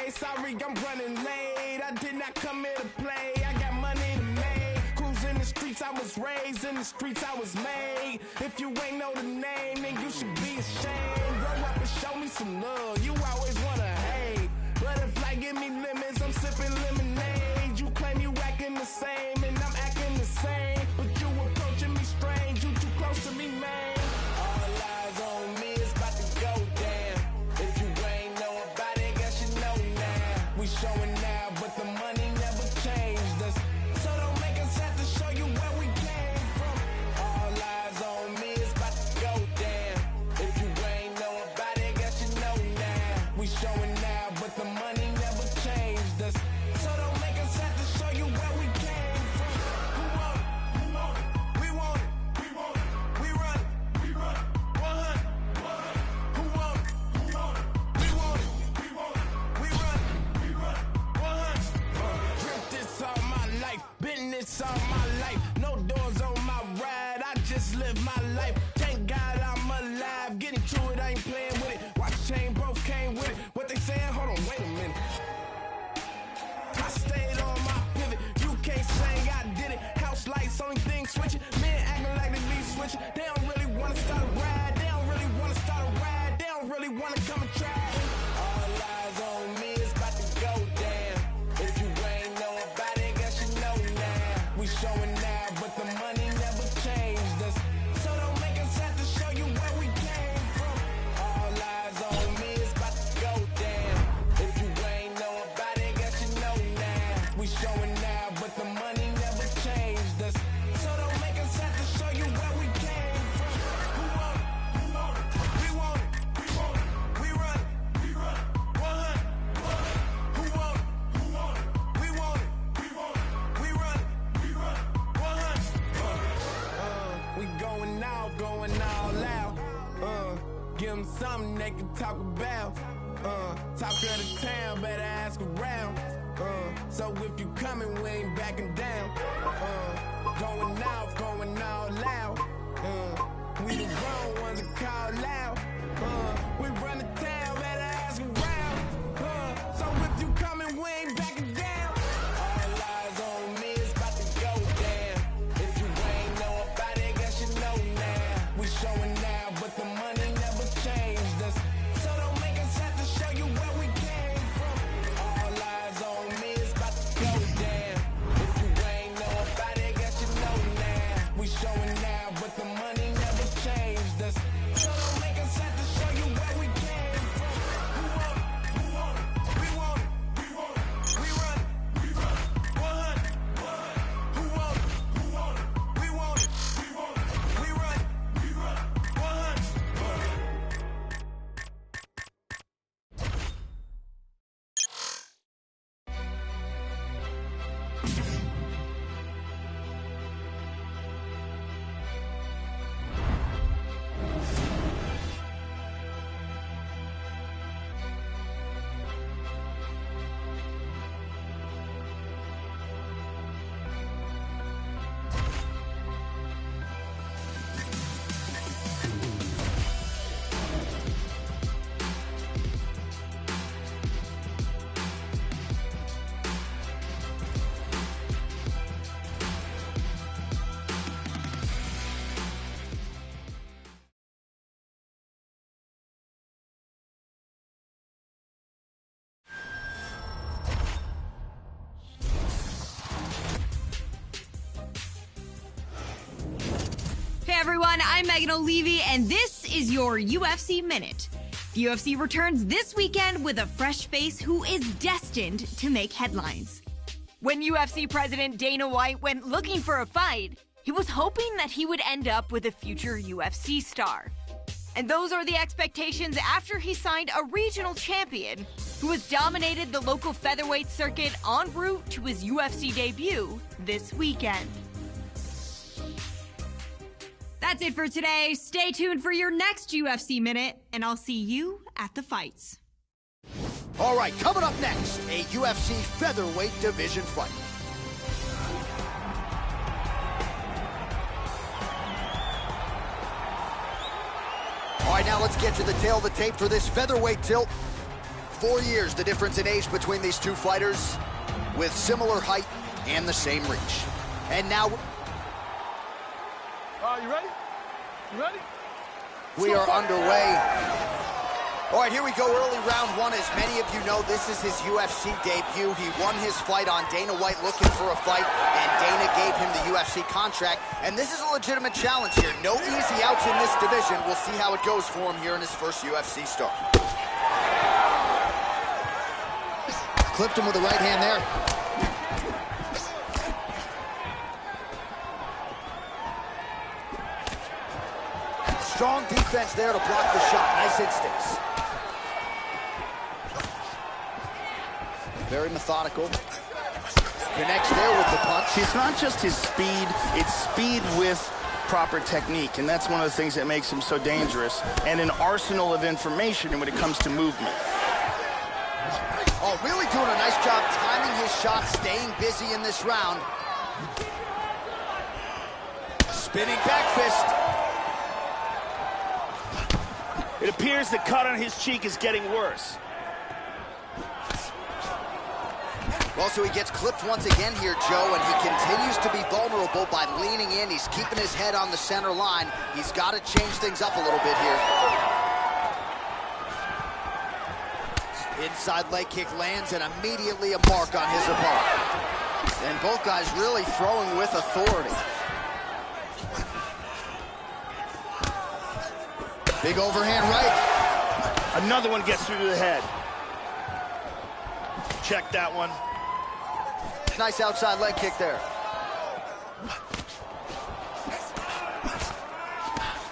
Hey, sorry, I'm running late. I did not come here to play. I got money to make. Cruise in the streets, I was raised in the streets, I was made. If you ain't know the name, then you should be ashamed. Grow up and show me some love. You always wanna hate. But if life give me lemons, I'm sipping lemonade. You claim you acting the same, and I'm acting the same. But you approaching me strange. You too close to me, man. All eyes on me, it's about to go down. If you ain't know about it, guess you know now. We showing now, but the money never changed us. So don't make us have to show you where we came from. All eyes on me, it's about to go down. If you ain't know about it, guess you know now. We showing now, but the money never changed us. So don't make us have to show you where we came from. Who want it? Who want it? We want it. We want it. We run it. We run it. 100. Who want it? Who want it? We want it. We want it. We run it. We run it. 100. Drip this all my life. Been this all my life. No doors on my ride. I just live my life. Thank God I'm alive. Getting to it, I ain't playing with it. Watch chain both came with it. What they saying? Hold on, wait a minute. I stayed on my pivot. You can't say I did it. House lights, only thing switching. Men acting like they be switching. They don't really wanna start a ride. They don't really wanna start a ride. They don't really wanna come and try. All eyes on me, it's about to go down. If you ain't know about it, guess you know now. We showing now, but the money never changed us. So don't make us have to show you where we came from. All eyes on me, it's about to go down. If you ain't know about it, guess you know now. We showing now, but the money never changed us. So don't make us have to show you where we came from. Who want it? Who want it? We want it. We want it. We run it. We run it. 100. Who want it? Who want it? We want it. We want it. We run it. We run it. 100. We going all out. Give them something they can talk about. Talk of the town, better ask around. So if you coming, we ain't backing down. Going all out. We the wrong ones to call out. We run the town, better ask around. So if you coming, we ain't backing down. All eyes on me, it's about to go down. If you ain't know about it, guess you know now. We showing now, but the money never changed us. So don't make us have to show you where we came from. All eyes on me, it's about to go down. If you ain't know about it, guess you know now. We showing now, but the money never changed us. So don't make us have to show you where we came from. Who want it? Who want it? We want it. We want it. We run it. We run it. 100. Who want it? Who want it? We want it. We want it. We run it. We run it. 100. Hey everyone, I'm Megan O'Leary, and this is your UFC Minute. The UFC returns this weekend with a fresh face who is destined to make headlines. When UFC President Dana White went looking for a fight, he was hoping that he would end up with a future UFC star. And those are the expectations after he signed a regional champion who has dominated the local featherweight circuit en route to his UFC debut this weekend. That's it for today. Stay tuned for your next UFC Minute, and I'll see you at the fights. All right, coming up next, a UFC featherweight division fight. All right, now let's get to the tail of the tape for this featherweight tilt. 4 years, the difference in age between these two fighters, with similar height and the same reach. And now... You ready? You ready? We are underway. All right, here we go, early round one. As many of you know, this is his UFC debut. He won his fight on Dana White looking for a fight, and Dana gave him the UFC contract. And this is a legitimate challenge here. No easy outs in this division. We'll see how it goes for him here in his first UFC start. Clipped him with the right hand there. Strong defense there to block the shot. Nice instincts. Very methodical. Connects there with the punch. It's not just his speed, it's speed with proper technique, and that's one of the things that makes him so dangerous, and an arsenal of information when it comes to movement. Oh, really doing a nice job timing his shot, staying busy in this round. Spinning back fist. It appears the cut on his cheek is getting worse. Well, so he gets clipped once again here, Joe, and he continues to be vulnerable by leaning in. He's keeping his head on the center line. He's got to change things up a little bit here. Inside leg kick lands, and immediately a mark on his opponent. And both guys really throwing with authority. Big overhand right. Another one gets through to the head. Check that one. Nice outside leg kick there.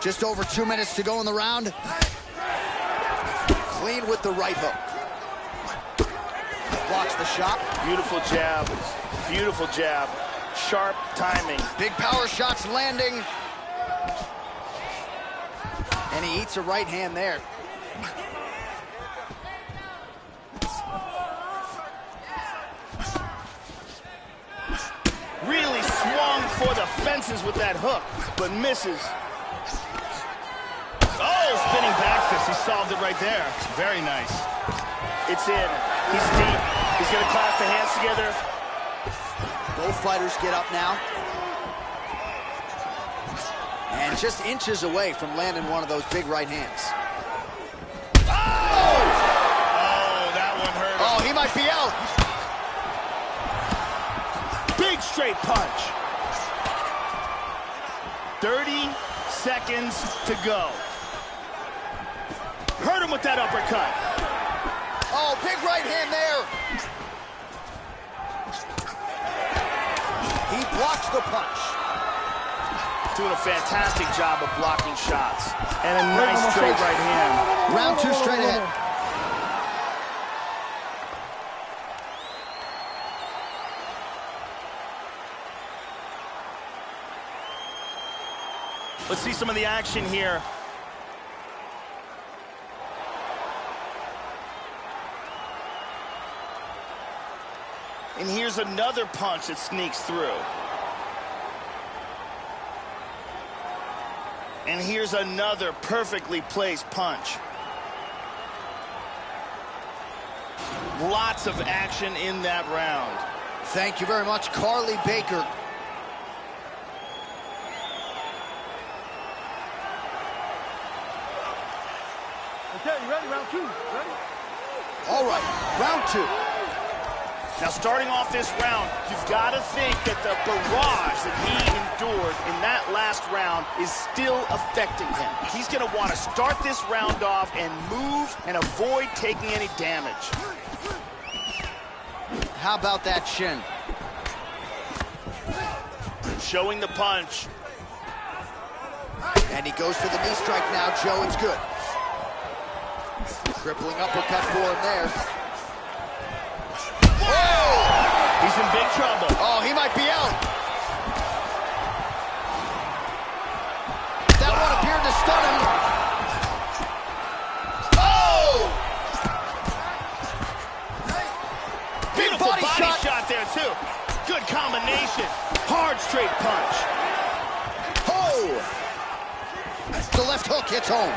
Just over 2 minutes to go in the round. Clean with the right hook. Blocks the shot. Beautiful jab. Beautiful jab. Sharp timing. Big power shots landing. And he eats a right hand there. Really swung for the fences with that hook, but misses. Oh, spinning back fist. He solved it right there. Very nice. It's in. He's deep. He's going to clasp the hands together. Both fighters get up now. And just inches away from landing one of those big right hands. Oh! Oh, that one hurt him. Oh, he might be out. Big straight punch. 30 seconds to go. Hurt him with that uppercut. Oh, big right hand there. He blocks the punch. Doing a fantastic job of blocking shots. And a nice straight right hand. Round two straight ahead. Let's see some of the action here. And here's another punch that sneaks through. And here's another perfectly placed punch. Lots of action in that round. Thank you very much, Carly Baker. Okay, you ready? Round two. Ready? All right, round two. Now, starting off this round, you've got to think that the barrage that he endured in that last round is still affecting him. He's going to want to start this round off and move and avoid taking any damage. How about that shin? Showing the punch. And he goes for the knee strike now, Joe. It's good. Crippling uppercut for him there. Whoa! He's in big trouble. Oh, he might be out. That one appeared to stun him. Oh! Beautiful body shot there, too. Good combination. Hard straight punch. Oh! The left hook hits home.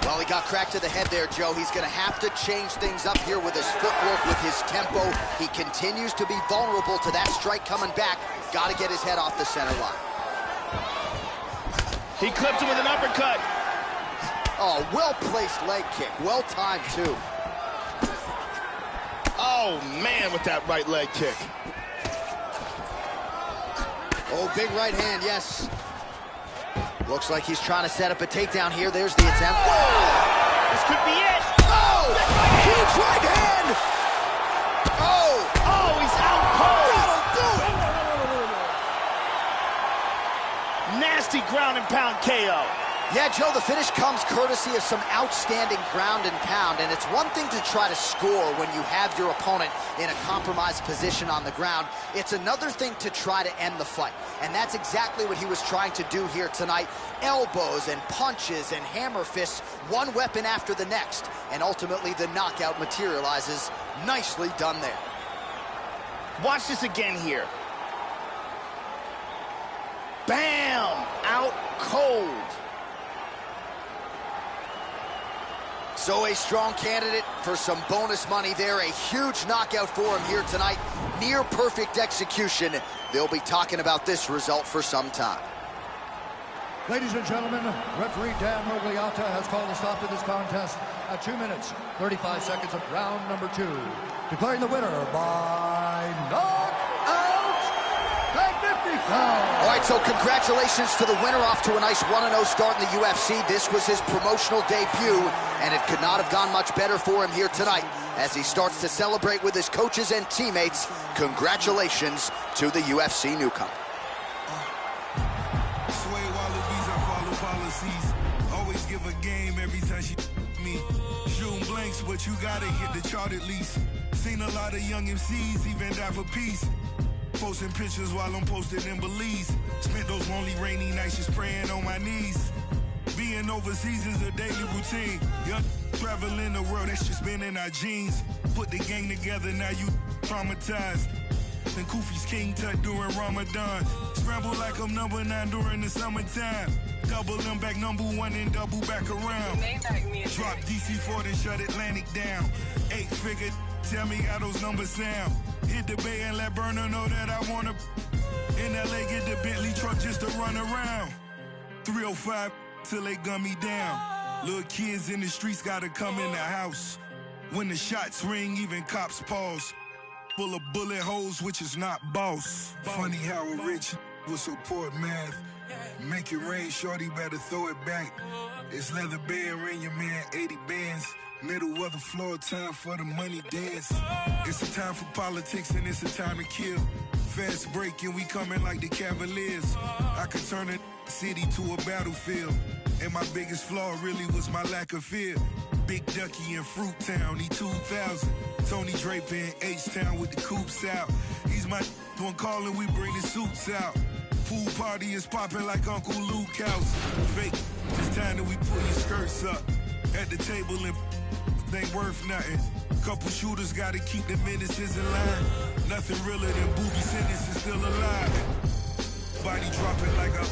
Well, he got cracked to the head there, Joe. He's going to have to change things up here with his footwork, with his tempo. He continues to be vulnerable to that strike coming back. Got to get his head off the center line. He clipped him with an uppercut. Oh, well-placed leg kick. Well-timed, too. Oh, man, with that right leg kick. Oh, big right hand, yes. Looks like he's trying to set up a takedown here. There's the attempt. Whoa! This could be it. Oh! Huge right hand! Oh! Oh, he's out cold. That'll do it! Nasty ground and pound KO. Yeah, Joe, the finish comes courtesy of some outstanding ground and pound, and it's one thing to try to score when you have your opponent in a compromised position on the ground. It's another thing to try to end the fight, and that's exactly what he was trying to do here tonight. Elbows and punches and hammer fists, one weapon after the next, and ultimately the knockout materializes. Nicely done there. Watch this again here. Bam! Out cold. So a strong candidate for some bonus money there. A huge knockout for him here tonight. Near perfect execution. They'll be talking about this result for some time. Ladies and gentlemen, referee Dan Rogliata has called a stop to this contest at 2 minutes, 35 seconds of round number 2. Declaring the winner by knockout, magnificent. All right, so congratulations to the winner, off to a nice 1-0 start in the UFC. This was his promotional debut, and it could not have gone much better for him here tonight as he starts to celebrate with his coaches and teammates. Congratulations to the UFC newcomer. Sway wallabies, I follow policies. Always give a game every time she me. Shooting blanks, but you gotta hit the chart at least. Seen a lot of young MCs even die for peace. Posting pictures while I'm posted in Belize. Spent those lonely rainy nights just praying on my knees. Being overseas is a daily routine. Young traveling the world, that's just been in our genes. Put the gang together, now you traumatized. And Kufi's King Tut during Ramadan. Scramble like I'm number 9 during the summertime. Double them back #1 and double back around. Drop DC4 then shut Atlantic down. 8-figure, tell me how those numbers sound. Hit the bay and let Burner know that I wanna. In LA, get the Bentley truck just to run around. 305 till they gun me down. Little kids in the streets gotta come in the house. When the shots ring, even cops pause. Full of bullet holes, which is not boss. Funny how a rich will support math. Make it rain, shorty, better throw it back. It's leather band, ring your man 80 bands. Middle of the floor, time for the money dance. It's a time for politics and it's a time to kill. Fast break and we coming like the Cavaliers. I could turn a city to a battlefield. And my biggest flaw really was my lack of fear. Big Ducky in Fruit Town, he 2000. Tony Draper in H-Town with the coops out. He's my one calling, we bring the suits out. Pool party is popping like Uncle Luke house. Fake, it's time that we pull your skirts up. At the table and ain't worth nothing. Couple shooters gotta keep the menaces in line. Nothing realer than booby sentences still alive. Body dropping like a...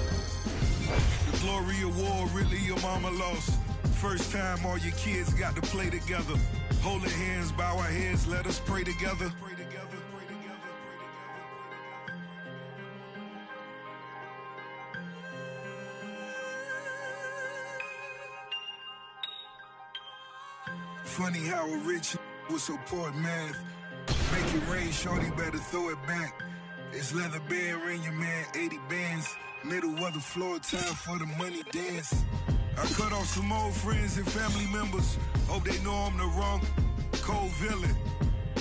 The glory of war, really your mama lost. First time all your kids got to play together. Holding hands, bow our heads, let us pray together. Pray together, pray together, pray together. Funny how a rich will support math. Make it rain, shorty, better throw it back. It's leather band, ring your man 80 bands. Middle of the floor, time for the money dance. I cut off some old friends and family members. Hope they know I'm the wrong cold villain.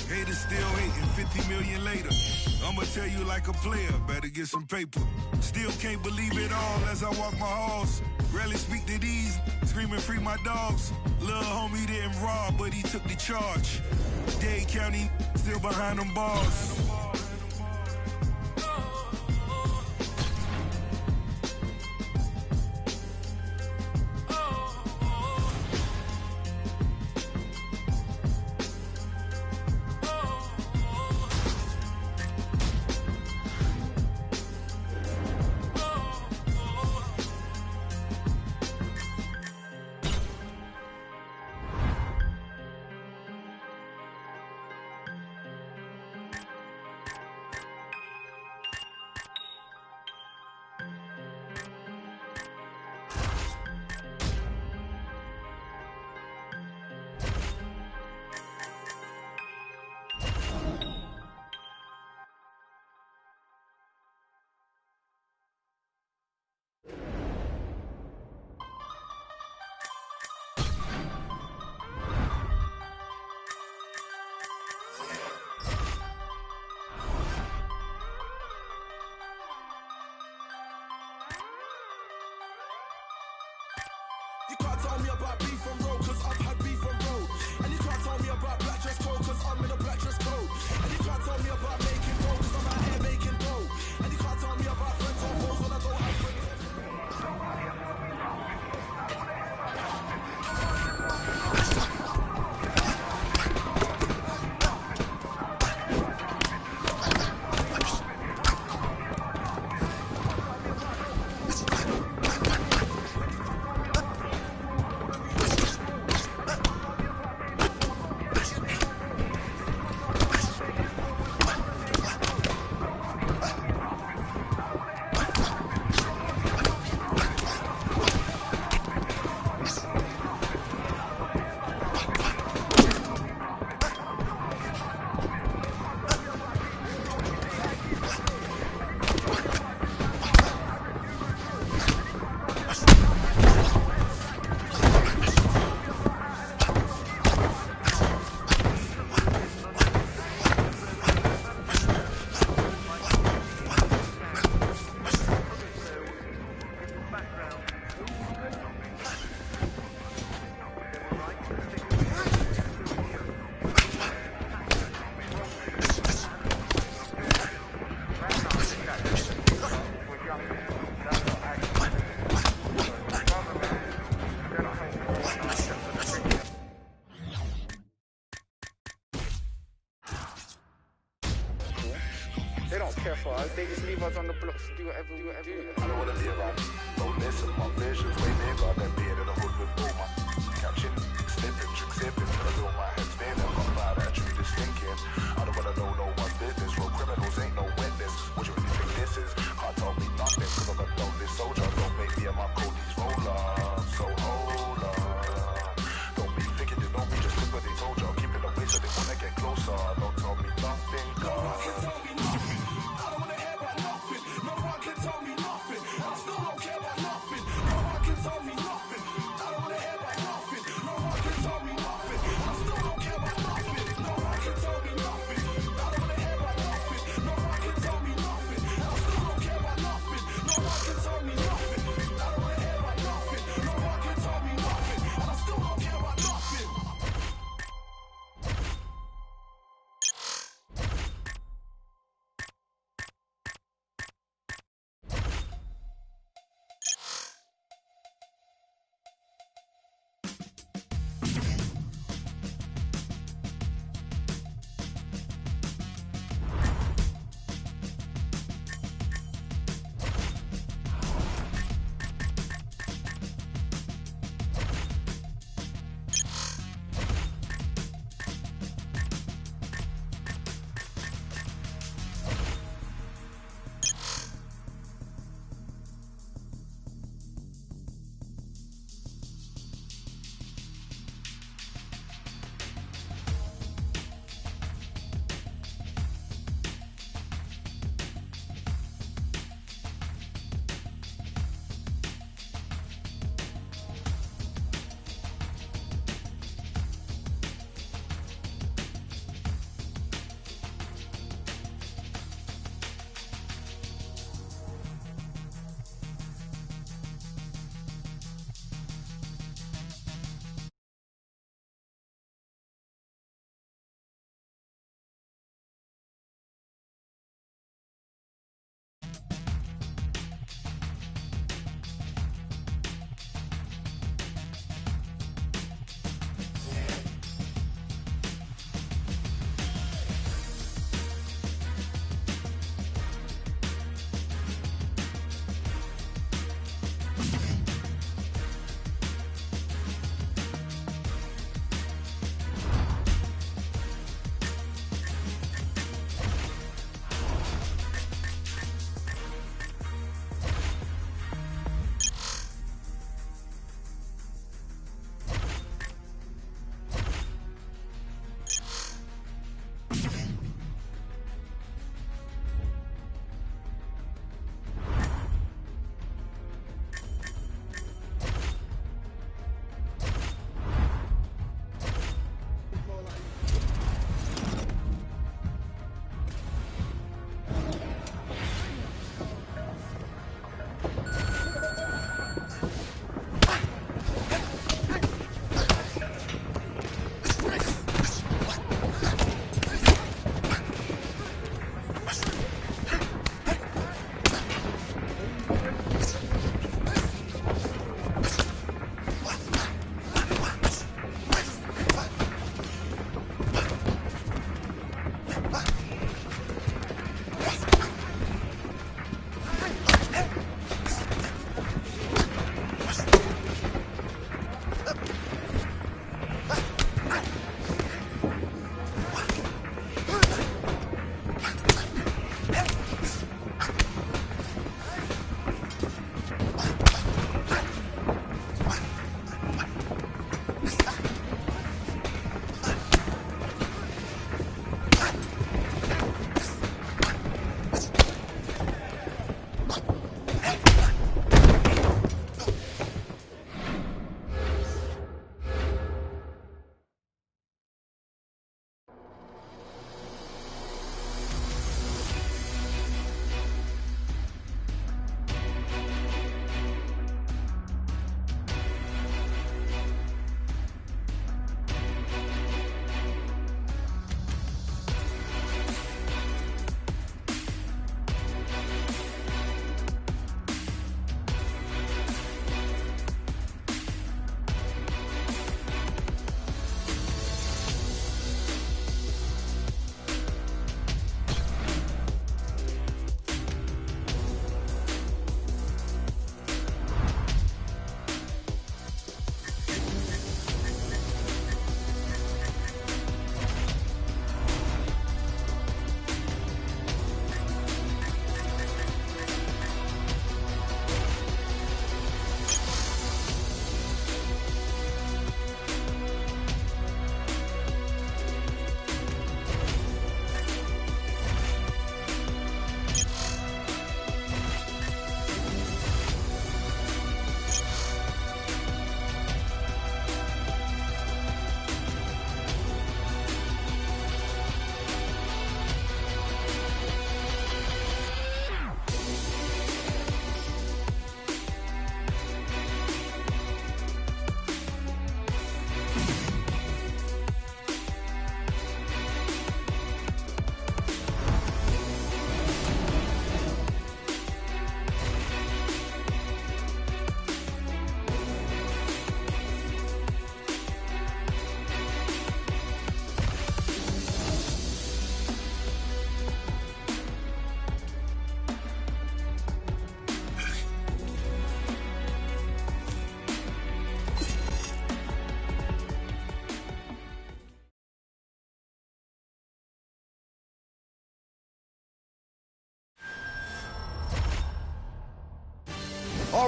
Haters still hating, 50 million later. I'ma tell you like a player, better get some paper. Still can't believe it all as I walk my halls. Rarely speak to these, screaming free my dogs. Little homie didn't rob, but he took the charge. Dade County still behind them bars. You can't tell me about beef and roll, cause I've had beef and roll. And you can't tell me about black dress code, cause I'm in a black dress code. And you can't tell me about making dough, cause I'm out here making dough. And you can't tell me about friends or foes when I don't have friends. They don't care for us. They just leave us on the blocks to do whatever we want to do. I don't wanna be around. Don't listen, my vision's way bigger than being in the hood with Boomer. Catching, slipping, trick sipping, till I feel my head spinning. I'm about that tree just thinking. I don't wanna know no one's business. Real criminals ain't no witness. What you really think this is? Can't tell me nothing, cause I'm a lonely soldier. Don't make me and my codies roll up. So hold up. Don't be thinking you know me, just look what they told you. Keep it away so they wanna get closer. Don't tell me nothing, cause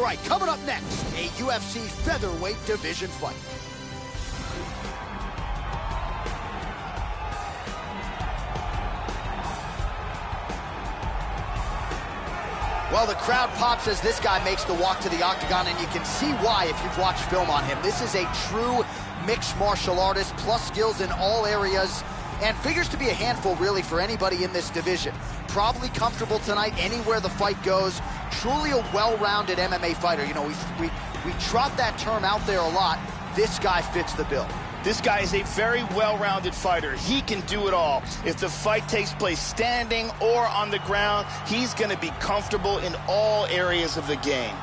right, coming up next, a UFC featherweight division fight. Well, the crowd pops as this guy makes the walk to the octagon, and you can see why if you've watched film on him. This is a true mixed martial artist, plus skills in all areas, and figures to be a handful, really, for anybody in this division. Probably comfortable tonight anywhere the fight goes. Truly a well-rounded MMA fighter. You know, we trot that term out there a lot. This guy fits the bill. This guy is a very well-rounded fighter. He can do it all. If the fight takes place standing or on the ground, he's going to be comfortable in all areas of the game.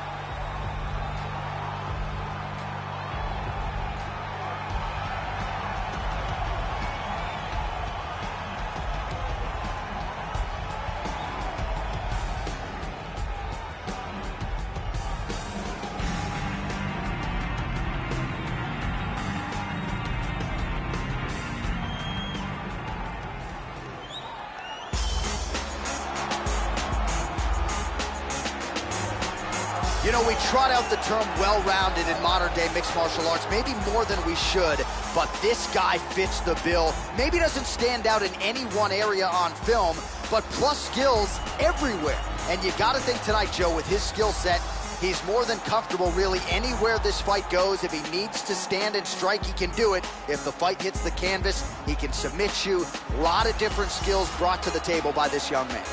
You know, we trot out the term well-rounded in modern-day mixed martial arts, maybe more than we should, but this guy fits the bill. Maybe doesn't stand out in any one area on film, but plus skills everywhere. And you got to think tonight, Joe, with his skill set, he's more than comfortable really anywhere this fight goes. If he needs to stand and strike, he can do it. If the fight hits the canvas, he can submit you. A lot of different skills brought to the table by this young man.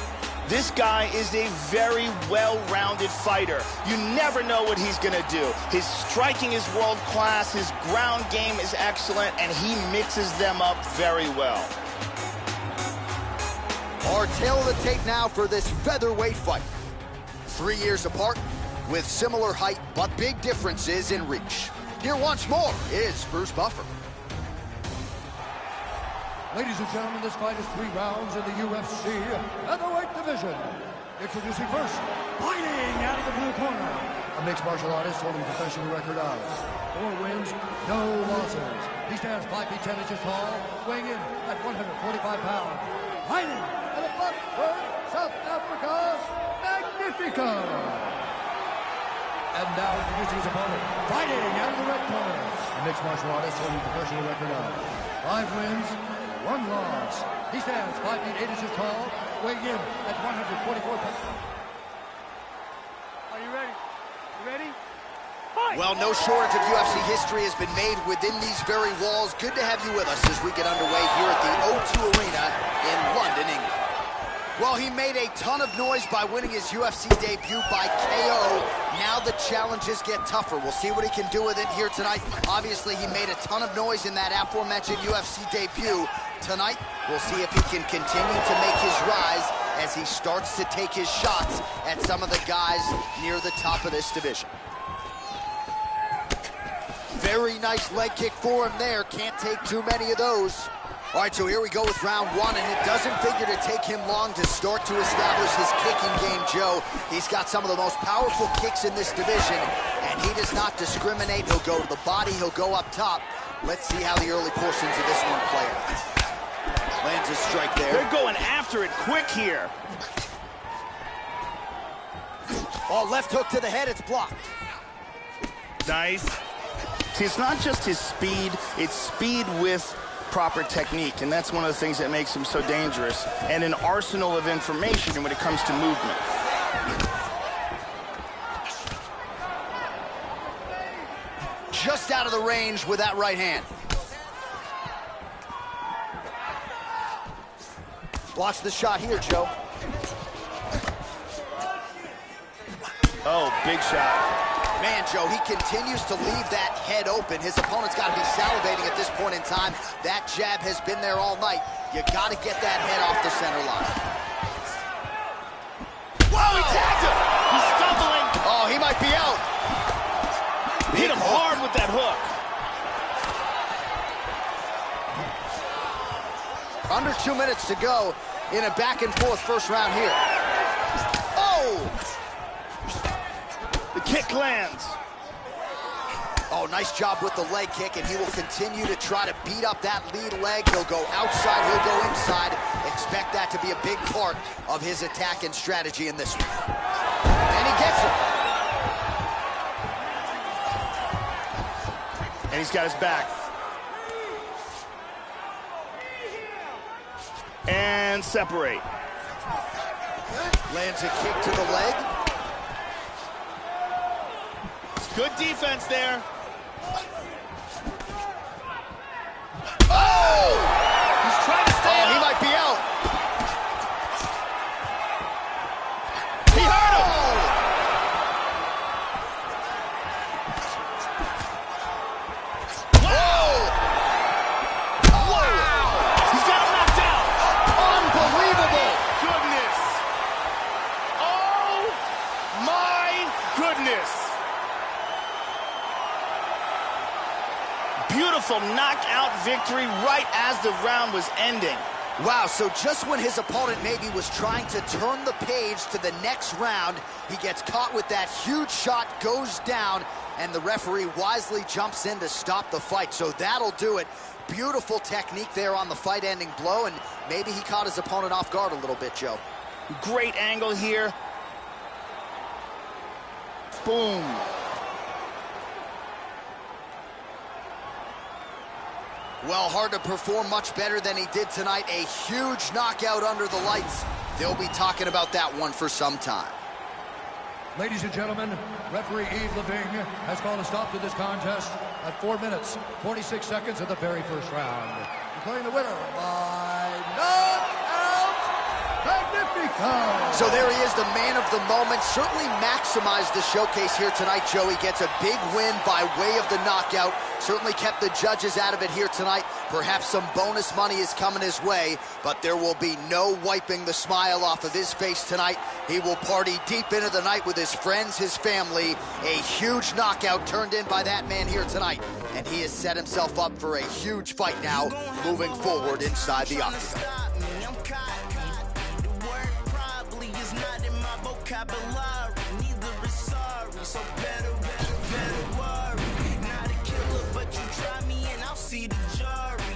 This guy is a very well-rounded fighter. You never know what he's going to do. His striking is world-class, his ground game is excellent, and he mixes them up very well. Our tail of the tape now for this featherweight fight. 3 years apart, with similar height, but big differences in reach. Here once more is Bruce Buffer. Ladies and gentlemen, this fight is 3 rounds in the UFC featherweight division. Introducing first, fighting out of the blue corner, a mixed martial artist holding a professional record of 4 wins, no losses. He stands 5 feet 10 inches tall, weighing in at 145 pounds. Fighting out of Blackburn, South Africa, Magnifico. And now introducing his opponent, fighting out of the red corner, a mixed martial artist holding a professional record of 5 wins, 1 loss. He stands 5 feet 8 inches tall, weighing in at 144 pounds. Are you ready? You ready? Fight! Well, no shortage of UFC history has been made within these very walls. Good to have you with us as we get underway here at the O2 Arena in London, England. Well, he made a ton of noise by winning his UFC debut by KO. Now the challenges get tougher. We'll see what he can do with it here tonight. Obviously, he made a ton of noise in that aforementioned UFC debut. Tonight, we'll see if he can continue to make his rise as he starts to take his shots at some of the guys near the top of this division. Very nice leg kick for him there. Can't take too many of those. All right, so here we go with round 1, and it doesn't figure to take him long to start to establish his kicking game, Joe. He's got some of the most powerful kicks in this division, and he does not discriminate. He'll go to the body, he'll go up top. Let's see how the early portions of this one play out. Lands a strike there. They're going after it quick here. Oh, left hook to the head, it's blocked. Nice. See, it's not just his speed, it's speed with proper technique, and that's one of the things that makes him so dangerous, and an arsenal of information when it comes to movement. Just out of the range with that right hand. Watch the shot here, Joe. Oh, big shot. Man, Joe, he continues to leave that head open. His opponent's got to be salivating at this point in time. That jab has been there all night. You got to get that head off the center line. Whoa, he tagged him! He's stumbling. Oh, he might be out. Hit him hard with that hook. Under 2 minutes to go in a back-and-forth first round here. Oh! The kick lands. Oh, nice job with the leg kick, and he will continue to try to beat up that lead leg. He'll go outside, he'll go inside. Expect that to be a big part of his attack and strategy in this one. And he gets it. And he's got his back. And separate. Lands a kick to the leg. Good defense there. Oh! He's trying to stay He up. might be out. He hurt him. Whoa! Wow! He's got him knocked out. Unbelievable! Goodness. Oh, my goodness. Beautiful knockout victory right as the round was ending. Wow, so just when his opponent maybe was trying to turn the page to the next round, he gets caught with that huge shot, goes down, and the referee wisely jumps in to stop the fight. So that'll do it. Beautiful technique there on the fight-ending blow, and maybe he caught his opponent off guard a little bit, Joe. Great angle here. Boom. Well, hard to perform much better than he did tonight. A huge knockout under the lights. They'll be talking about that one for some time. Ladies and gentlemen, referee Yves Leving has called a stop to this contest at 4 minutes, 46 seconds of the very first round. Declaring the winner by knockout, Magnifico! So there he is, the man of the moment. Certainly maximized the showcase here tonight, Joe. He gets a big win by way of the knockout. Certainly kept the judges out of it here tonight. Perhaps some bonus money is coming his way, but there will be no wiping the smile off of his face tonight. He will party deep into the night with his friends, his family. A huge knockout turned in by that man here tonight, and he has set himself up for a huge fight now, moving forward inside the octagon. Neither is sorry, so better worry. Not a killer, but you try me and I'll see the jury.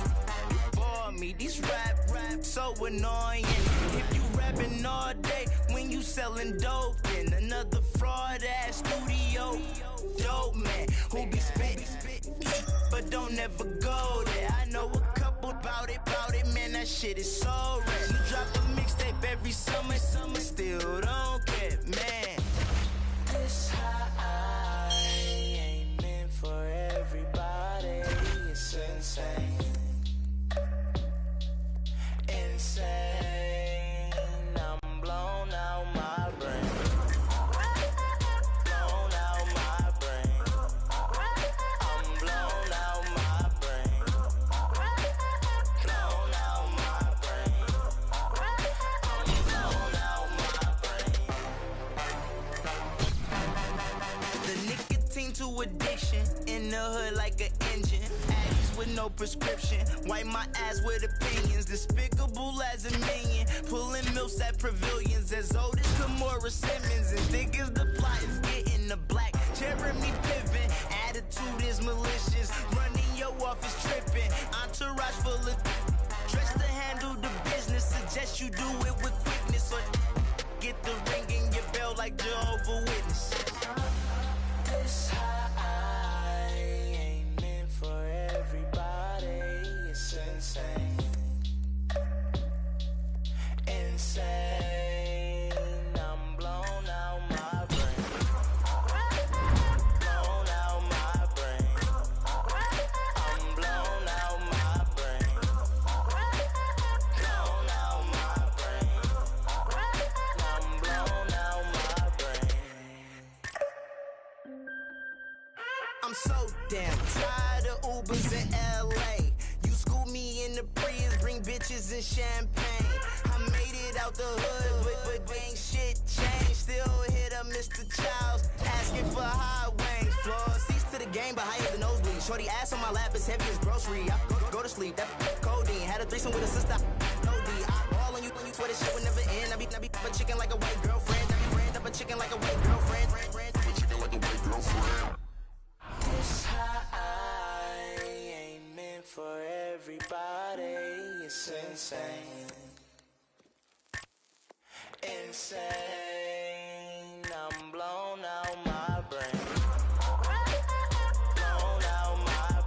For me, these rap so annoying. If you rapping all day when you selling dope, then another fraud ass studio dope man who be spitting, but don't ever go there. I know a couple about it, man. That shit is so rare. You drop a mixtape every summer, still don't care, man. This high ain't meant for everybody. It's insane. Insane. I'm blown out my brain. Blown out my brain. I'm blown out my brain. Blown out my brain. I'm blown out my brain. The nicotine to addiction in the hood like an engine. Addies with no prescription. Wipe my ass with opinions. Despicable as a minion. Pulling milfs at pavilions. As old as Kimora Simmons. And thick as the plot is getting the black. Jeremy Piven. Attitude is malicious. Running your office tripping. Entourage full of dress to handle the business. Suggest you do it with quickness. Or get the ring in your bell like Jehovah's Witnesses. This high ain't meant for everybody. It's insane. Insane. I'm blown out my brain. Blown out my brain. I'm blown out my brain. Blown out my brain. I'm blown out my brain. I'm so damn tired of Ubers in LA. You school me in the Prius, bring bitches and champagne. I made it out the hood, but ain't shit changed. Still hit up Mr. Childs, asking for high wings. Floor seats to the game, but higher than nosebleed. Shorty ass on my lap, as heavy as grocery. I go to sleep, that codeine. Had a threesome with a sister, no D. I all on you when you swear this shit would never end. I be up a chicken like a white girlfriend. I be friend up a chicken like a white girlfriend. Chicken like a white girlfriend. This high ain't meant for everybody. It's insane. Insane. I'm blown out my brain. Blown out my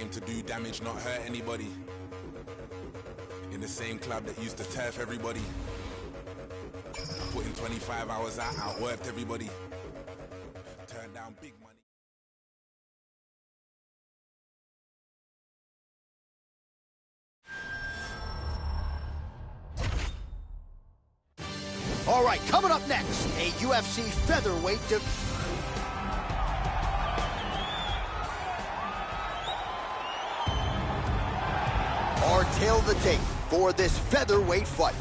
came to do damage, not hurt anybody. In the same club that used to turf everybody. I put in 25 hours out, outworked everybody. Turned down big money. All right, coming up next, a UFC featherweight our tail of the tape for this featherweight fight.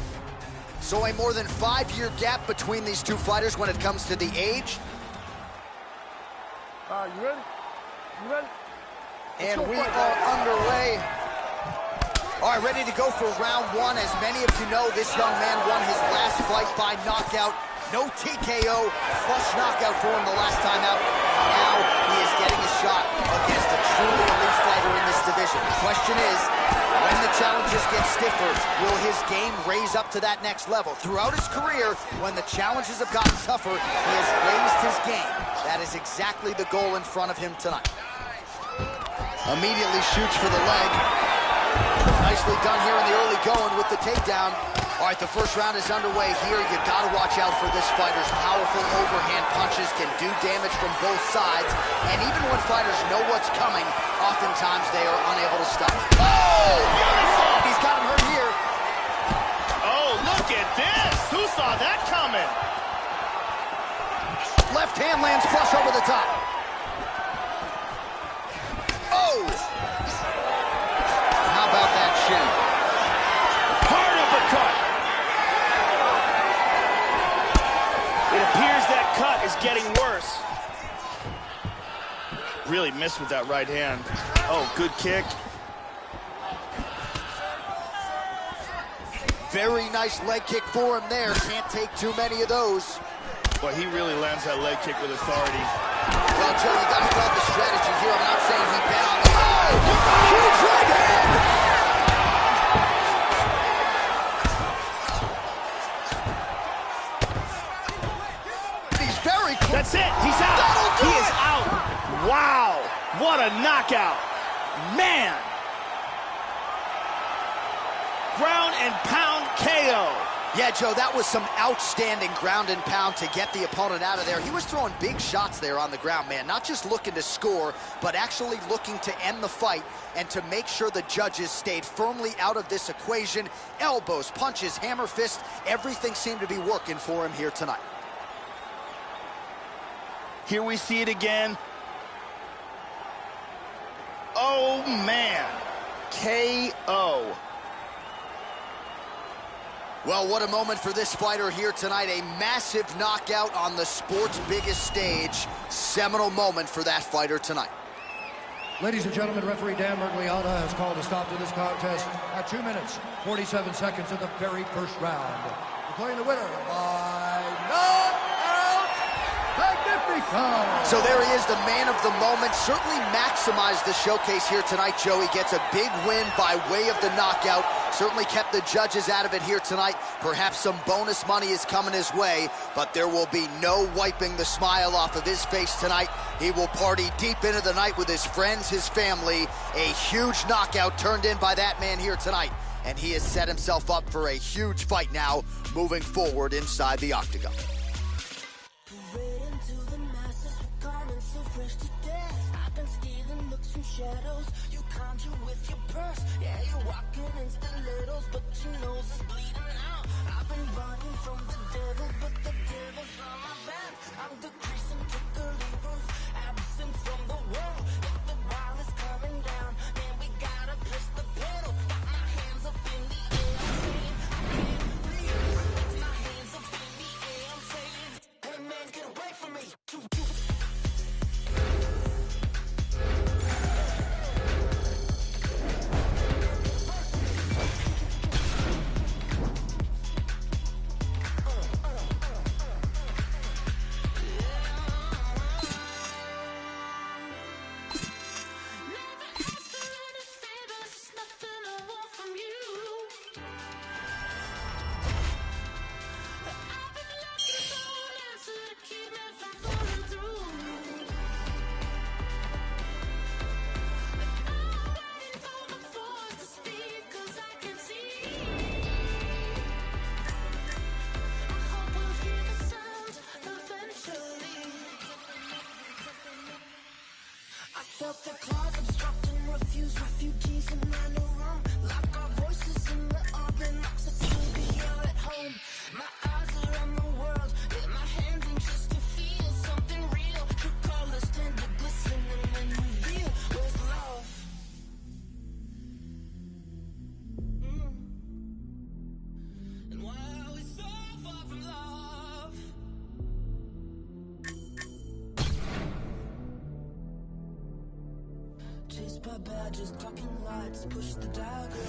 So a more than 5-year gap between these two fighters when it comes to the age. You ready? You ready? And we are underway. All right, ready to go for round one. As many of you know, this young man won his last fight by knockout. No TKO, flush knockout for him the last time out. Now he is getting a shot against a truly elite fighter in this division. The question is, when the challenges get stiffer, will his game raise up to that next level? Throughout his career, when the challenges have gotten tougher, he has raised his game. That is exactly the goal in front of him tonight. Immediately shoots for the leg. Nicely done here in the early going with the takedown. All right, the first round is underway here. You gotta watch out for this fighter's powerful overhand punches can do damage from both sides. And even when fighters know what's coming, oftentimes they are unable to stop. Oh, beautiful! He's got him hurt here. Oh, look at this! Who saw that coming? Left hand lands flush over the top. Oh! How about that shin? Hard uppercut. It appears that cut is getting worse. Really missed with that right hand. Oh, good kick. Very nice leg kick for him there. Can't take too many of those. But he really lands that leg kick with authority. Well, Joe, you got to love the strategy here. I'm not saying he bet on the... Oh! Huge right hand! He's very close. That's it. He's out. He is out. Wow. What a knockout. Man. Ground and pound KO. Yeah, Joe, that was some outstanding ground and pound to get the opponent out of there. He was throwing big shots there on the ground, man. Not just looking to score, but actually looking to end the fight and to make sure the judges stayed firmly out of this equation. Elbows, punches, hammer fists, everything seemed to be working for him here tonight. Here we see it again. Oh, man. KO. Well, what a moment for this fighter here tonight. A massive knockout on the sport's biggest stage. Seminal moment for that fighter tonight. Ladies and gentlemen, referee Dan Mergliata has called a stop to this contest at 2 minutes, 47 seconds of the very first round. Declaring the winner by knockout, magnifico. So there he is, the man of the moment. Certainly maximized the showcase here tonight, Joe. He gets a big win by way of the knockout. Certainly kept the judges out of it here tonight. Perhaps some bonus money is coming his way, but there will be no wiping the smile off of his face tonight. He will party deep into the night with his friends, his family. A huge knockout turned in by that man here tonight, and he has set himself up for a huge fight now moving forward inside the octagon. Shadows, you conjure with your purse. Yeah, you're walking in stilettos, but your nose is bleeding out. I've been running from the devil, but the devil's on my back. I'm decreasing to the levers, absent from the world. If the wall is coming down, then we gotta press the pedal. Got my hands up in the air, I'm saying I can't breathe. My hands up in the air, I'm saying, hey man, get away from me. our badges, clocking lights, push the dagger,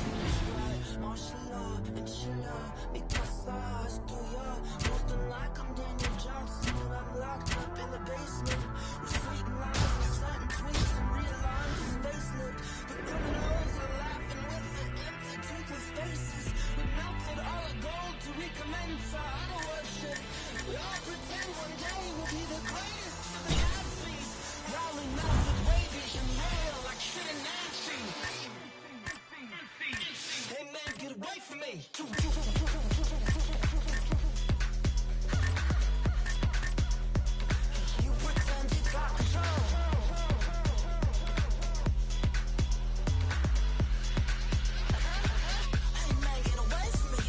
right, martial law, inshallah, make my stars do ya, posting like I'm Daniel Johnson, I'm locked up in the basement, with sweet lies and slanting tweets and real lines and facelift, the criminals are laughing with their empty, toothless faces, we melted all our gold to recommence our idol worship, we all pretend one day we'll be the greatest of the Nazis, growling mouth with rabies and rail like shit and Nancy. Hey man, get away from me. You pretend you got control. Hey man, get away from me.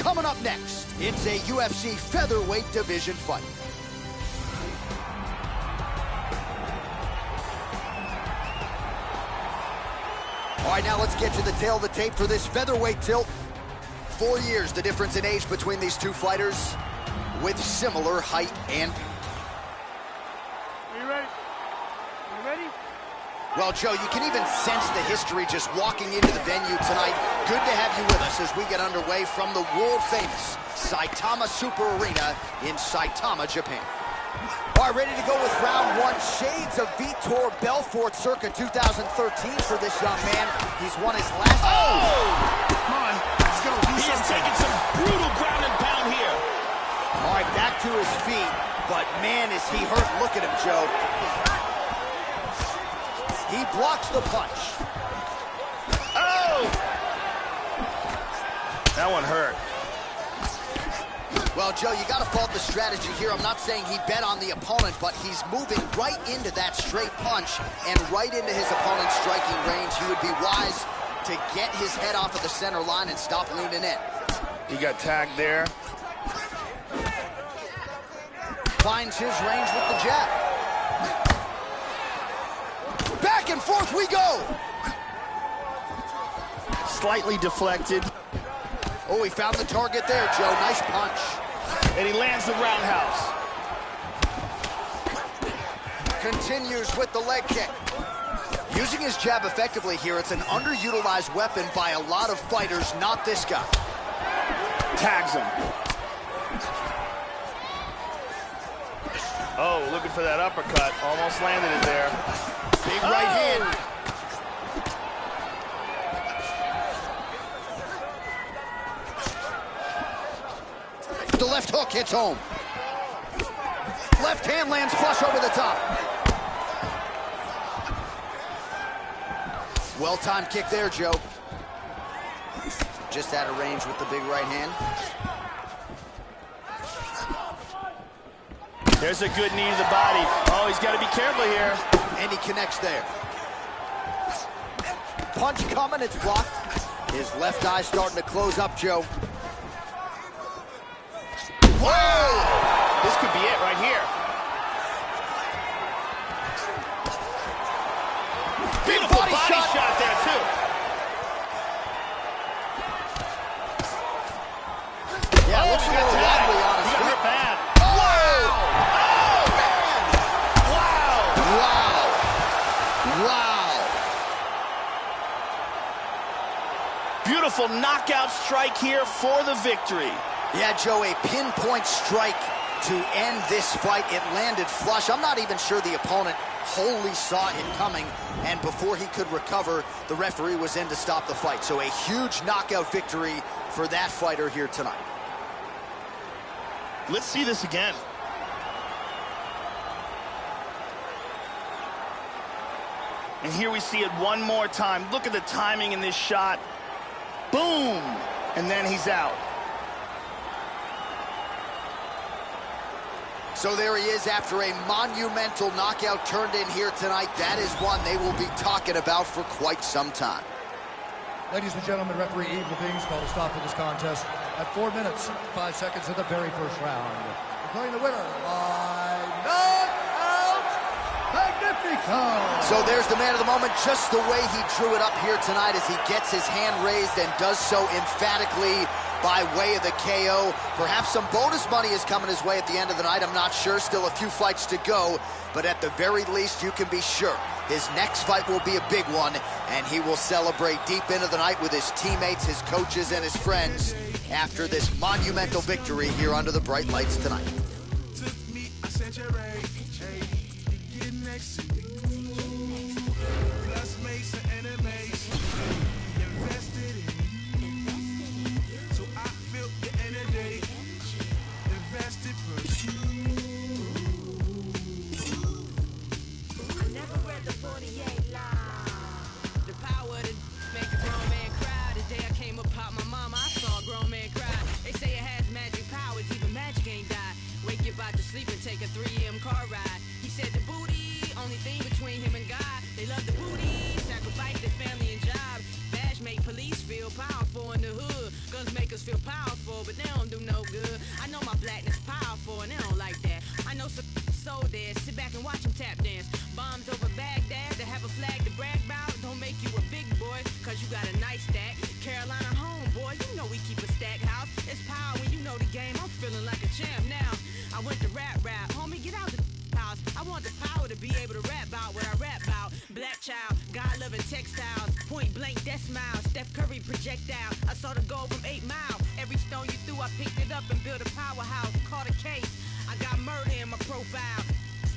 Coming up next, it's a UFC featherweight division fight. All right, now let's get to the tail of the tape for this featherweight tilt. 4 years, the difference in age between these two fighters with similar height and... Are you ready? Are you ready? Well, Joe, you can even sense the history just walking into the venue tonight. Good to have you with us as we get underway from the world-famous Saitama Super Arena in Saitama, Japan. All right, ready to go with round one. Shades of Vitor Belfort circa 2013 for this young man. He's won his last... Oh! Come on, let's go. He is taking some brutal ground and pound here. All right, back to his feet, but man, is he hurt. Look at him, Joe. He blocks the punch. Oh! That one hurt. Well, Joe, you got to fault the strategy here. I'm not saying he bet on the opponent, but he's moving right into that straight punch and right into his opponent's striking range. He would be wise to get his head off of the center line and stop leaning in. He got tagged there. Finds his range with the jab. Back and forth we go. Slightly deflected. Oh, he found the target there, Joe. Nice punch. And he lands the roundhouse. Continues with the leg kick. Using his jab effectively here, it's an underutilized weapon by a lot of fighters, not this guy. Tags him. Oh, looking for that uppercut. Almost landed it there. Big right hand. The left hook hits home. Left hand lands flush over the top. Well-timed kick there, Joe. Just out of range with the big right hand. There's a good knee to the body. Oh, he's got to be careful here. And he connects there. Punch coming, it's blocked. His left eye starting to close up, Joe. Whoa! This could be it right here. Beautiful body shot there, too. Yeah, looks a little wobbly on his feet. He got hurt bad. Beautiful knockout strike here for the victory. Yeah, Joe, a pinpoint strike to end this fight. It landed flush. I'm not even sure the opponent wholly saw it coming, and before he could recover, the referee was in to stop the fight. So a huge knockout victory for that fighter here tonight. Let's see this again. And here we see it one more time. Look at the timing in this shot. Boom! And then he's out. So there he is after a monumental knockout turned in here tonight. That is one they will be talking about for quite some time. Ladies and gentlemen, referee Yves Levines called a stop to this contest at 4 minutes, 5 seconds of the very first round. Declaring the winner by knockout, Magnifico. So there's the man of the moment, just the way he drew it up here tonight as he gets his hand raised and does so emphatically by way of the KO. Perhaps some bonus money is coming his way at the end of the night. I'm not sure. Still a few fights to go. But at the very least, you can be sure his next fight will be a big one, and he will celebrate deep into the night with his teammates, his coaches, and his friends after this monumental victory here under the bright lights tonight. Take a 3 AM car ride. He said the booty, only thing between him and God. They love the booty. know my blackness powerful and they don't like that. I know some so dead, sit back and watch them tap dance. Bombs over Baghdad to have a flag to brag about. Don't make you a big boy, cause you got a nice stack. Carolina homeboy, you know we keep a stack house. It's power when you know the game, I'm feeling like a champ now. I went to rap, homie, get out the house. I want the power to be able to rap about what I rap about. Black child, God-loving textiles, point blank death smile, Steph Curry projectile. I saw the goal from 8 Mile. Every stone you threw, I picked it up and built a powerhouse. Caught a case, I got murder in my profile.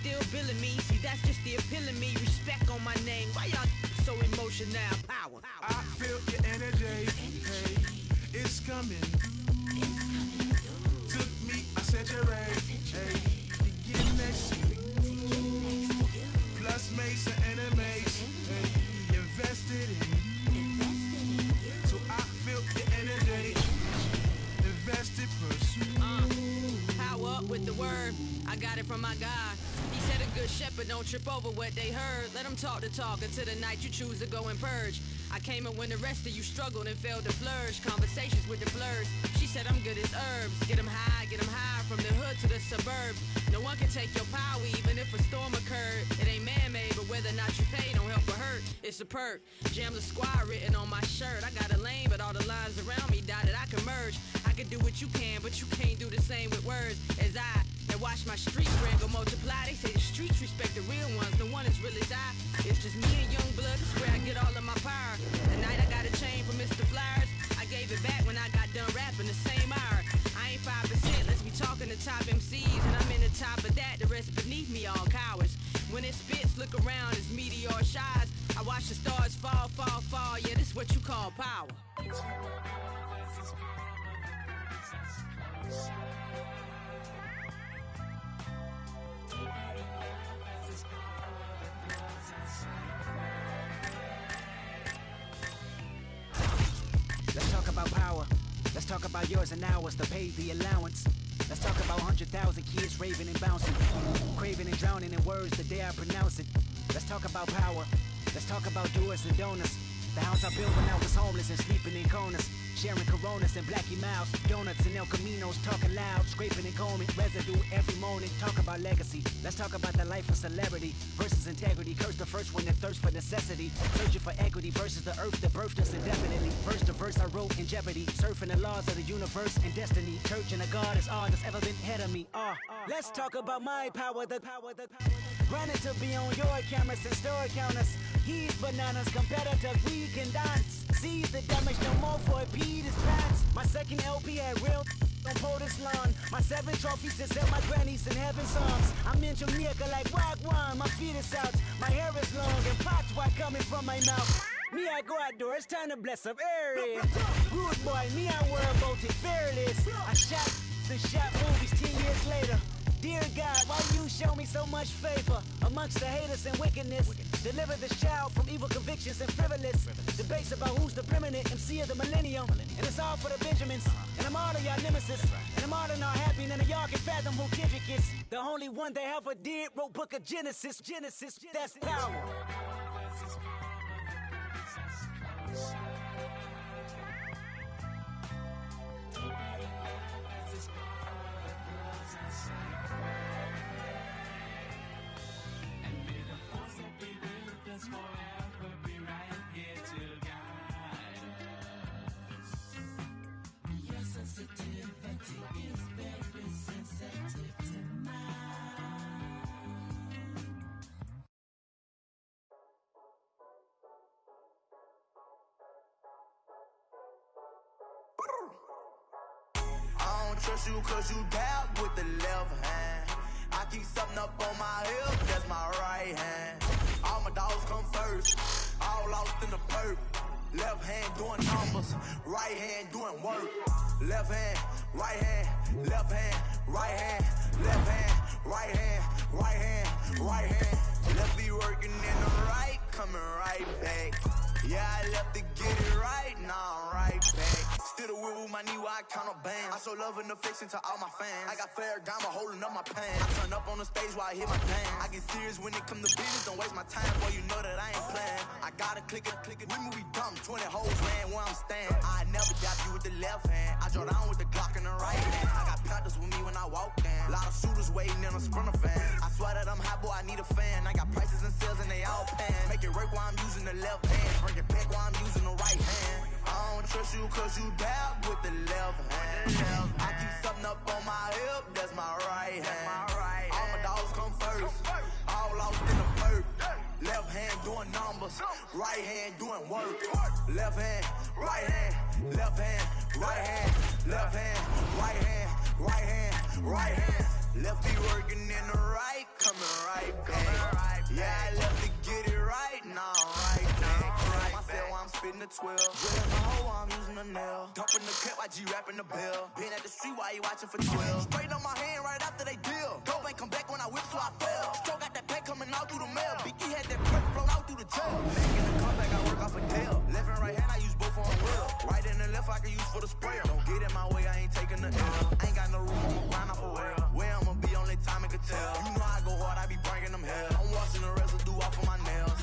Still billing me, see that's just the appeal of me. Respect on my name, why y'all so emotional? Power. I feel your energy, hey, it's coming. Took me, I said you're right, hey, you get next to me. Plus mates and enemies, hey, invested in. So I feel your energy, invested pursue. Power up with the word, I got it from my God. He said a good shepherd don't trip over what they heard. Let them talk the talk until the night you choose to go and purge. I came in when the rest of you struggled and failed to flourish. Conversations with the blurs. She said I'm good as herbs. Get them high from the hood to the suburbs. No one can take your power even if a storm occurred. It ain't man-made, but whether or not you pay don't help or hurt. It's a perk. Jam the squad written on my shirt. I got a lane, but all the lines around me dotted. I can merge. I can do what you can, but you can't do the same with words as I. That watch my street brand go multiply. They say the streets respect the real ones. No one as real as I. It's just me and young blood. That's where I get all of my power. Tonight I got a chain from Mr. Flyers. I gave it back when I got done rapping the same hour. I ain't 5%. Let's be talking to top MCs, and I'm in the top of that. The rest beneath me all cowards. When it spits, look around as meteor shines. I watch the stars fall, fall, fall. Yeah, this is what you call power. Let's talk about power. Let's talk about yours and ours to pay the allowance. Let's talk about 100,000 kids raving and bouncing, craving and drowning in words the day I pronounce it. Let's talk about power. Let's talk about doers and donors. The house I built when I was homeless and sleeping in corners. Sharing Coronas and Blackie Miles, donuts and El Caminos, talking loud, scraping and combing, residue every morning. Talk about legacy. Let's talk about the life of celebrity versus integrity. Curse the first one that thirsts for necessity. Searching for equity versus the earth that birthed us indefinitely. First the verse I wrote in jeopardy, surfing the laws of the universe and destiny. Church and a God is all that's ever been ahead of me. Let's talk about my power, the power. Running to be on your cameras and store counters. He's bananas, competitors, we can dance. Seize the damage, no more for a Peter's pants. My second LP had real on Potus lawn. My 7 trophies that sell my grannies in heaven songs. I'm in Jamaica like Wagwan, my feet is out. My hair is long and popped white coming from my mouth. Me, I go outdoors, it's time to bless up area. Rude boy, me, I worry about it fearless. I shot movies 10 years later. Dear God, why you show me so much favor amongst the haters and wickedness? Deliver this child from evil convictions and frivolous debates about who's the preeminent MC of the millennium. And it's all for the Benjamins. And I'm all of y'all nemesis. And I'm all of y'all happy. None of y'all can fathom who Kendrick is. The only one that ever did wrote Book of Genesis. That's power. I don't trust you cause you dab with the left hand. I keep something up on my hip, that's my right hand. All my dogs come first, all lost in the perp. Left hand doing numbers, right hand doing work. Left hand, right hand, left hand, right hand, left hand, right hand, right hand, right hand. Left be working in the right, coming right back. Yeah, I left to get it right, now I'm right back. Still the wheel with my knee while I count up bands. I show love and affection to all my fans. I got fair diamond holding up my pants. I turn up on the stage while I hit my dance. I get serious when it come to business, don't waste my time, boy, you know that I ain't playing. I gotta click it, we move dumb, 20 hoes land where I'm standing. I never doubt you with the left hand. I draw down with the Glock in the right hand. I got Panthers with me waiting in a sprinter van. I swear that I'm hot, boy, I need a fan. I got prices and sales and they all pan. Make it work while I'm using the left hand. Bring it back while I'm using the right hand. I don't trust you cause you dab with the left hand. I keep something up on my hip, that's my right hand. All my dogs come first, all lost in the perk. Left hand doing numbers, right hand doing work. Left hand, right hand, left hand, right hand, left hand, right hand, right hand, right hand. Left be working in the right, coming right back. Yeah, I left to get it right, now right back. Myself while I'm spitting the 12. Drilling the hole while I'm using the nail. Dumping the clip while G rapping the bell. Been at the street while you watching for 12. Straighten up my hand right after they deal. Dope ain't come back when I whip, so I fell. Stroke got that pay coming out through the mail. Biggie had that clip float out through the jail. Back in the comeback, I work off a deal. Left and right hand, I use both on wheel. Right and the left, I can use for the sprayer. Don't get in my way, I ain't taking the L. Ain't got no room, I'ma grind off a well. Where I'ma be, only time it could tell. You know I go hard, I be bringing them hell. I'm washing the residue off of my nails.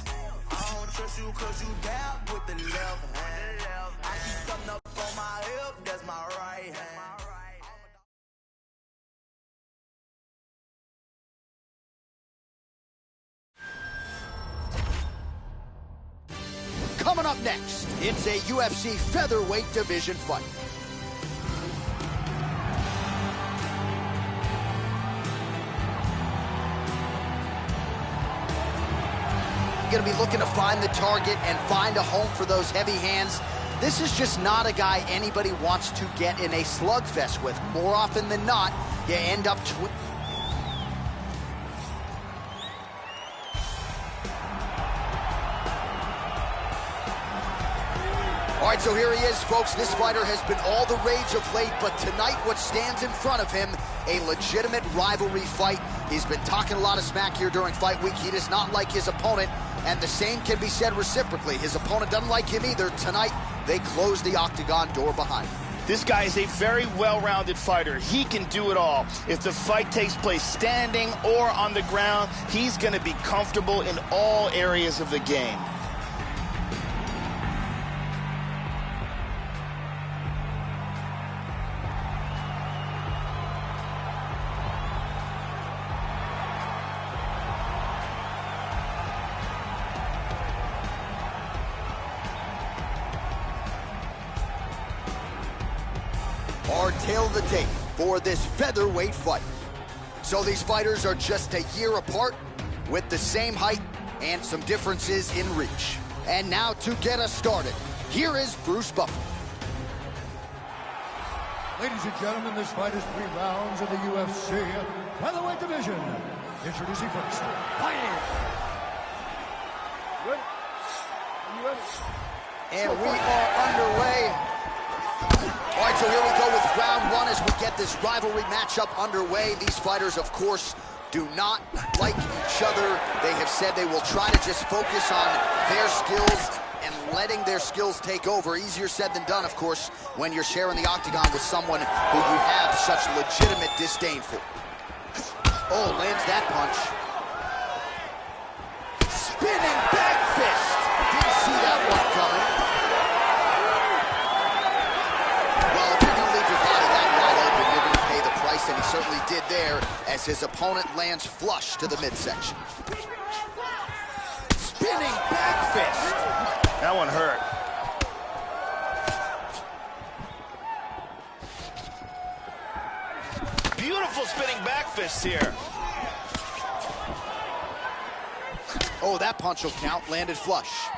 I don't trust you cause you dab with the left hand. I keep something up on my hip, that's my right hand. Coming up next, it's a UFC featherweight division fight. Going to be looking to find the target and find a home for those heavy hands. This is just not a guy anybody wants to get in a slugfest with. More often than not, you end up All right, so here he is, folks. This fighter has been all the rage of late, but tonight what stands in front of him, a legitimate rivalry fight. He's been talking a lot of smack here during fight week. He does not like his opponent, and the same can be said reciprocally. His opponent doesn't like him either. Tonight, they close the octagon door behind him. This guy is a very well-rounded fighter. He can do it all. If the fight takes place standing or on the ground, he's going to be comfortable in all areas of the game. Our tale of the tape for this featherweight fight. So these fighters are just a year apart with the same height and some differences in reach. And now to get us started, here is Bruce Buffer. Ladies and gentlemen, this fight is 3 rounds in the UFC featherweight division. Introducing first, fighting. Ready? You ready? And we are underway. All right, so here we go with round 1 as we get this rivalry matchup underway. These fighters, of course, do not like each other. They have said they will try to just focus on their skills and letting their skills take over. Easier said than done, of course, when you're sharing the octagon with someone who you have such legitimate disdain for. Oh, lands that punch. Spinning back fist. Didn't see that one coming. Well, if you're going to leave your body that wide open, you're going to pay the price, and he certainly did there as his opponent lands flush to the midsection. Spinning back fist. That one hurt. Beautiful spinning back fists here. Oh, that punch will count. Landed flush.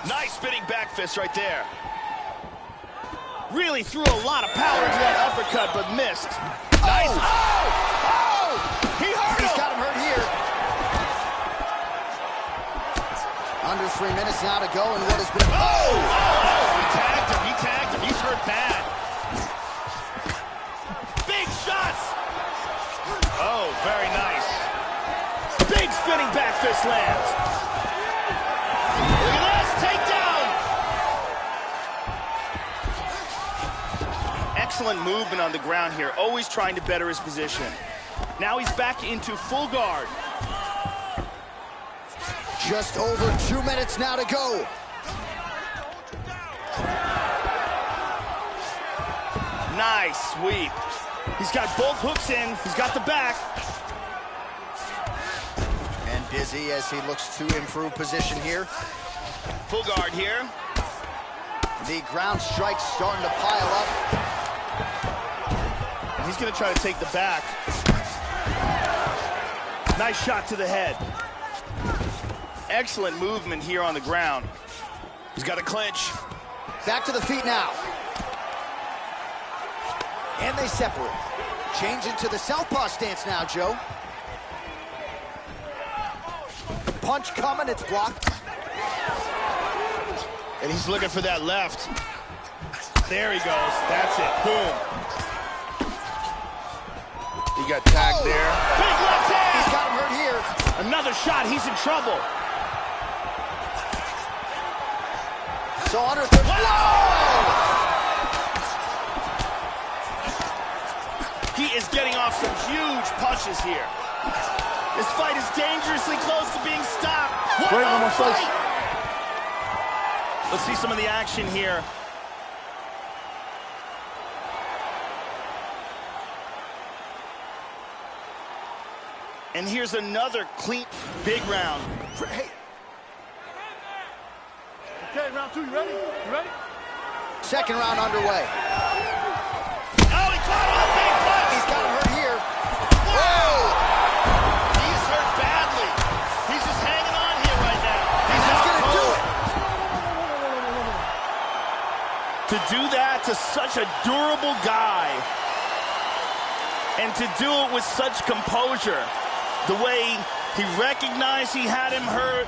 Nice spinning back fist right there. Really threw a lot of power into that uppercut, but missed. Nice. Oh! He hurt him. He's got him hurt here. Under 3 minutes now to go, and what has been... Oh! He tagged him. He tagged him. He's hurt bad. Big shots. Oh, very nice. Big spinning back fist lands. Look at this takedown. Excellent movement on the ground here, always trying to better his position. Now he's back into full guard. Just over 2 minutes now to go. Nice sweep. He's got both hooks in. He's got the back. And busy as he looks to improve position here. Full guard here. The ground strike's starting to pile up. And he's going to try to take the back. Nice shot to the head. Excellent movement here on the ground. He's got a clinch. Back to the feet now. And they separate. Change into the southpaw stance now, Joe. Punch coming, it's blocked. And he's looking for that left. There he goes. That's it. Boom. He got tagged there. Big left hand. He's got him hurt here. Another shot. He's in trouble. So under third. Whoa! He is getting off some huge punches here. This fight is dangerously close to being stopped. What a fight! Let's see some of the action here. And here's another clean, big round. Hey. Okay, round 2, you ready? You ready? Second round underway. Oh, he caught him with a big punch. He's got him hurt here. Whoa! He's hurt badly. He's just hanging on here right now. He's going to do it. To do that to such a durable guy, and to do it with such composure, the way he recognized he had him hurt,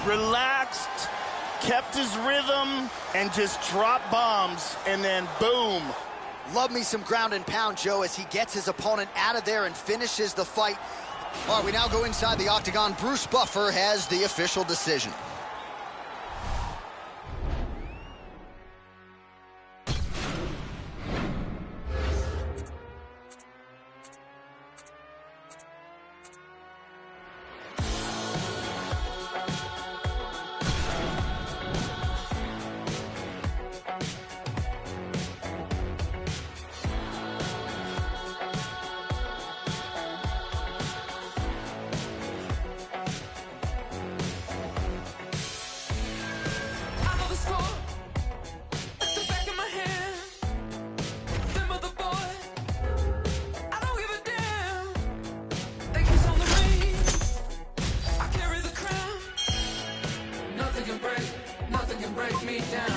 relaxed, kept his rhythm, and just dropped bombs, and then boom. Love me some ground and pound, Joe, as he gets his opponent out of there and finishes the fight. All right, we now go inside the octagon. Bruce Buffer has the official decision. Nothing can break me down.